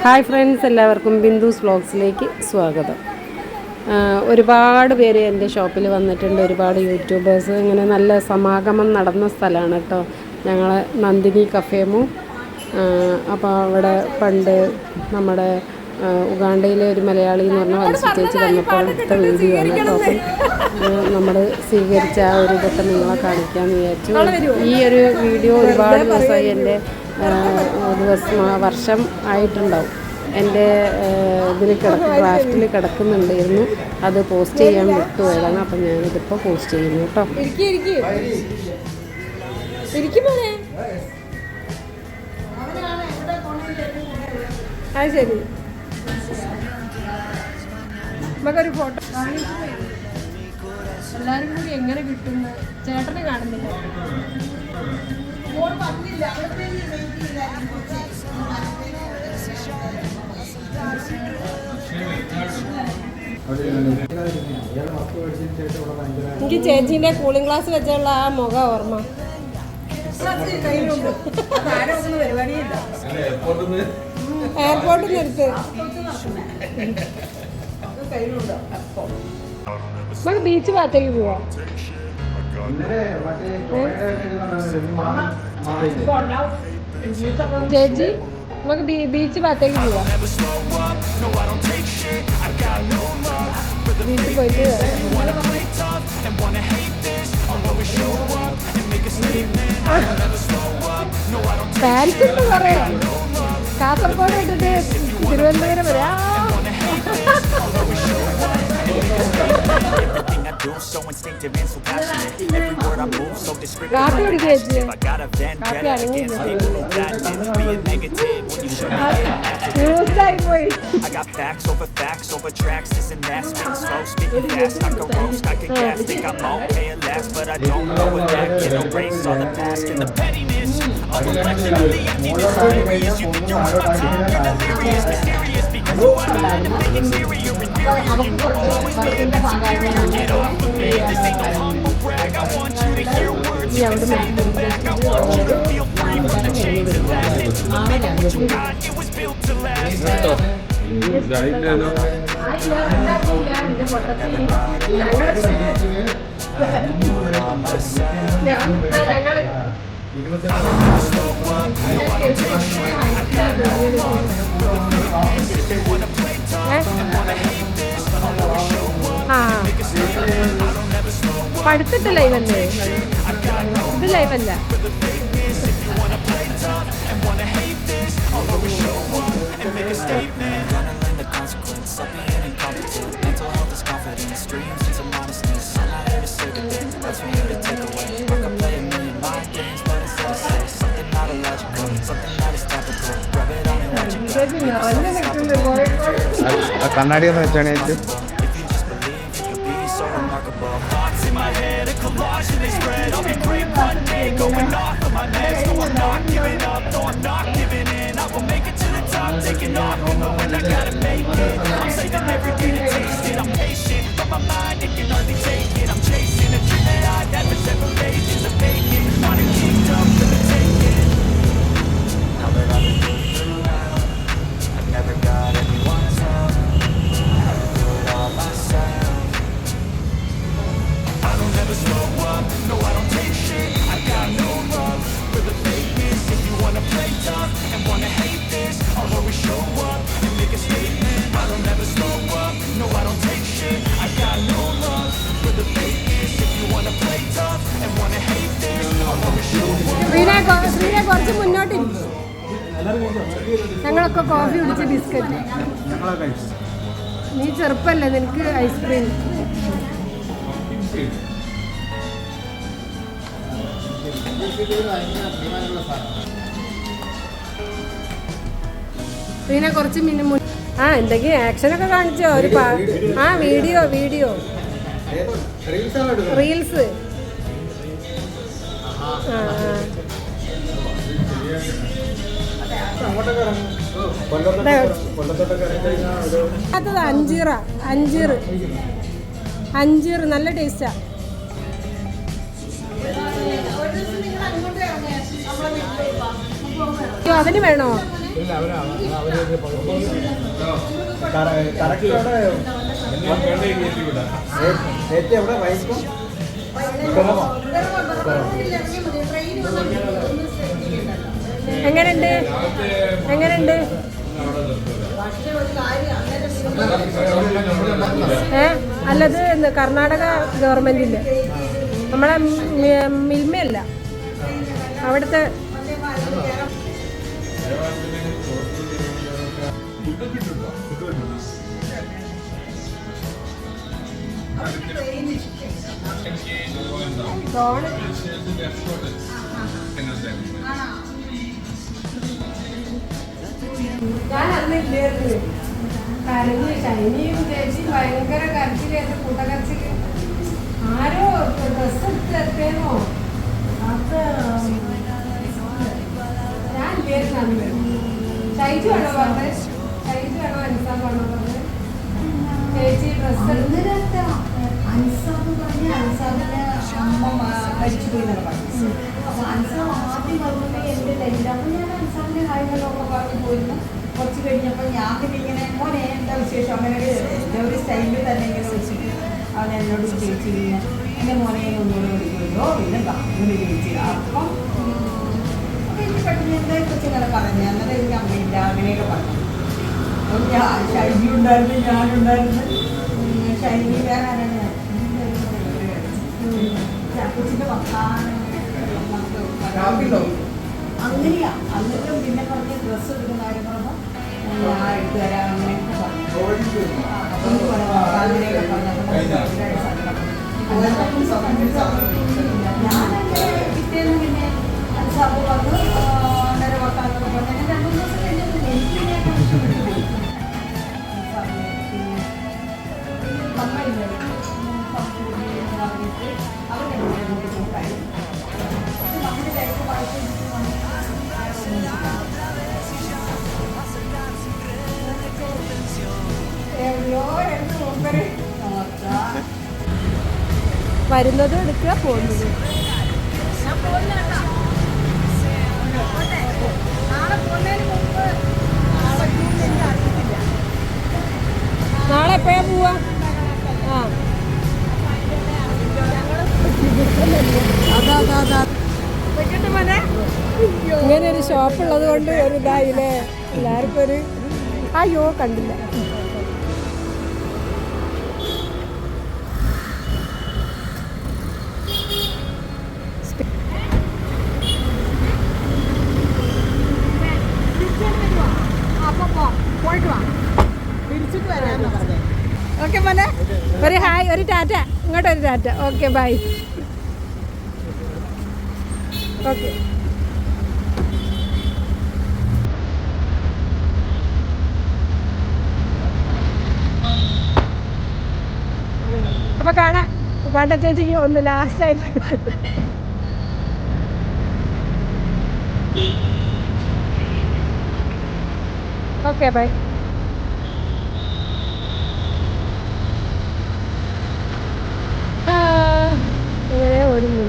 Hi friends, എല്ലാവർക്കും ബിന്ദുസ് വ്ളോഗ്സിലേക്ക് സ്വാഗതം. ഒരുപാട് പേര് എൻ്റെ ഷോപ്പിൽ വന്നിട്ടുണ്ട്. ഒരുപാട് യൂട്യൂബേഴ്സ്. ഇങ്ങനെ നല്ല സമാഗമം നടന്ന സ്ഥലമാണ് കേട്ടോ ഞങ്ങൾ നന്ദിനി കഫേമു. അപ്പോൾ അവിടെ പണ്ട് നമ്മുടെ ഉഗാണ്ടയിലെ ഒരു മലയാളി എന്ന് പറഞ്ഞ വത്സ ചേച്ചി വന്നപ്പോൾ എടുത്ത വീഡിയോ ആണ് കേട്ടോ. അപ്പം നമ്മൾ സ്വീകരിച്ച ആ ഒരു ഇതൊക്കെ നിങ്ങളെ കാണിക്കാമെന്ന് വിചാരിച്ചു. ഈ ഒരു വീഡിയോ ഒരുപാട് ദിവസമായി എൻ്റെ വർഷം ആയിട്ടുണ്ടാവും എൻ്റെ ഇതിൽ ഡ്രാഫ്റ്റിൽ കിടക്കുന്നുണ്ടായിരുന്നു. അത് പോസ്റ്റ് ചെയ്യാൻ വിട്ടുപോയതാണ്. അപ്പം ഞാനിതിപ്പോൾ പോസ്റ്റ് ചെയ്യുന്നു കേട്ടോ. അത് ശരി, നമുക്കൊരു ഫോട്ടോ എല്ലാവരും കൂടി എങ്ങനെ കിട്ടുന്നു. ചേട്ടനെ കാണുന്നില്ല. എനിക്ക് ചേച്ചീൻ്റെ കൂളിംഗ് ഗ്ലാസ് വെച്ചുള്ള ആ മുഖം ഓർമ്മ. എയർപോർട്ടിൽ നിർത്ത്. നമുക്ക് ബീച്ച് ഭാഗത്തേക്ക് പോവാം. ചേച്ചി, നമുക്ക് ബീച്ച് ഭാഗത്തേക്ക് പോവാം. ബീച്ചിൽ പോയിട്ട് പാൻസ് ഉണ്ട് കുറേ. കാസർഗോഡ് ഇട്ടിട്ട് തിരുവനന്തപുരം വരെ. കാപ്പി കുടിക്കുക ചേച്ചി. കാപ്പി ന്യൂസായി പോയി. പഠിത്തിട്ട് ലൈവല്ലേ ഇത്? ലൈവല്ല. കണ്ണാടി ഒന്ന് വെച്ചാണ് ഏറ്റവും കുറച്ച് മുന്നോട്ട്. ഞങ്ങളൊക്കെ കോഫി കുടിച്ച് ബിസ്ക്കറ്റ്. നീ ചെറുപ്പല്ലേ, നിനക്ക് ഐസ്ക്രീം. പിന്നെ കുറച്ച് എന്തെങ്കിലും ആക്ഷനൊക്കെ കാണിച്ചോ? ഒരു വീഡിയോ റീൽസ്. അത് അഞ്ചീർ നല്ല ടേസ്റ്റാ. അതിന് വേണോ? എങ്ങനെയുണ്ട് എങ്ങനെയുണ്ട്? അല്ലത് കർണാടക ഗവൺമെന്റിന്റെ, നമ്മളെ മിൽമയല്ല, അവിടുത്തെ. ഞാൻ അന്നില്ലായിരുന്നു. കരഞ്ഞ് ഷൈനിയും ചേച്ചിയും ഭയങ്കര കരച്ചിലായിരുന്നു, കൂട്ടക്കരച്ചില്. ആരോ ഡ്രസ് എടുത്തേന്നോ അത് ഞാൻ ഇല്ലായിരുന്നു അന്ന്. ഷൈജു ആണോ പറഞ്ഞത്? ഷൈജു ആണോ അൻസാബ് ആണോ പറഞ്ഞത്? ചേച്ചി ഡ്രസ് അൻസാബ് പറഞ്ഞ അൻസാബിന്റെ അമ്മ മരിച്ചു പോയി എന്നൊക്കെ പറഞ്ഞു. അപ്പൊ അൻസാബ് ആദ്യം പറഞ്ഞപ്പോൾ എൻ്റെ ലൈനിൽ, അപ്പൊ ഞാൻ അൻസാബിന്റെ കാര്യങ്ങളൊക്കെ പറഞ്ഞു പോയിരുന്നു. കുറച്ച് കഴിഞ്ഞപ്പോൾ ഞാൻ പിന്നെ ഇങ്ങനെ മോനെ എന്താ വിശേഷം അങ്ങനെ ഒരു സ്റ്റൈലിൽ തന്നെ ഇങ്ങനെ വിളിച്ചിട്ട് അവൻ എന്നോട് ചേച്ചി പിന്നെ എൻ്റെ മോനെ ഒന്നുകൂടെ വിളിക്കുമല്ലോ പിന്നെ അങ്ങനെ ചേച്ചി. അപ്പം എനിക്ക് പെട്ടെന്ന് എന്തായാലും കൊച്ചു ഇങ്ങനെ പറഞ്ഞു, അന്നേരം എനിക്ക് അമ്മയില്ല അങ്ങനെയൊക്കെ പറഞ്ഞു. അപ്പം ഞാൻ ഷൈജി ഉണ്ടായിരുന്നു, ഞാനുണ്ടായിരുന്നു, ഷൈനി വേറെ ആരാണ് കൊച്ചിൻ്റെ വർത്താനം അങ്ങനെയാ. എന്നിട്ടും പിന്നെ പറഞ്ഞ് ഡ്രസ്സ് എടുക്കുന്ന കാര്യം പറഞ്ഞപ്പോൾ ഞാൻ എടുത്തു തരാം അങ്ങനെയൊക്കെ പറഞ്ഞു. അങ്ങനെയൊക്കെ ഞാനങ്ങനെ പിറ്റേന്ന് പിന്നെ അൻസാബ് വന്ന് വളരെ വർത്താനൊക്കെ പറഞ്ഞു. അങ്ങനെ 2 ദിവസം കഴിഞ്ഞപ്പോൾ എനിക്ക് ഞാൻ ഇഷ്ടപ്പെട്ടു. അമ്മയില്ലേ അവരുടെ നോക്കായി നമ്മുടെ ലൈഫ് വായിച്ചു. വരുന്നതും എടുക്കുക, പോകുന്നതും. നാളെ എപ്പോഴാ പോവാ? ആ ഇങ്ങനെ ഒരു ഷോപ്പ് ഉള്ളത് കൊണ്ട് ഒരു ഇതായില്ലേ എല്ലാവർക്കും ഒരു അയ്യോ കണ്ടില്ല. ഓക്കെ മോനെ, ഒരു ഹായ്, ഒരു ടാറ്റ, ഇങ്ങോട്ടൊരു ടാറ്റ. Okay bye. ഓക്കെ അപ്പൊ കാണാം. പാട്ട ചേച്ചിക്ക് ഒന്ന് ലാസ്റ്റായിട്ട് ഓക്കെ ബൈ. ഇങ്ങനെ ഓടുന്നു.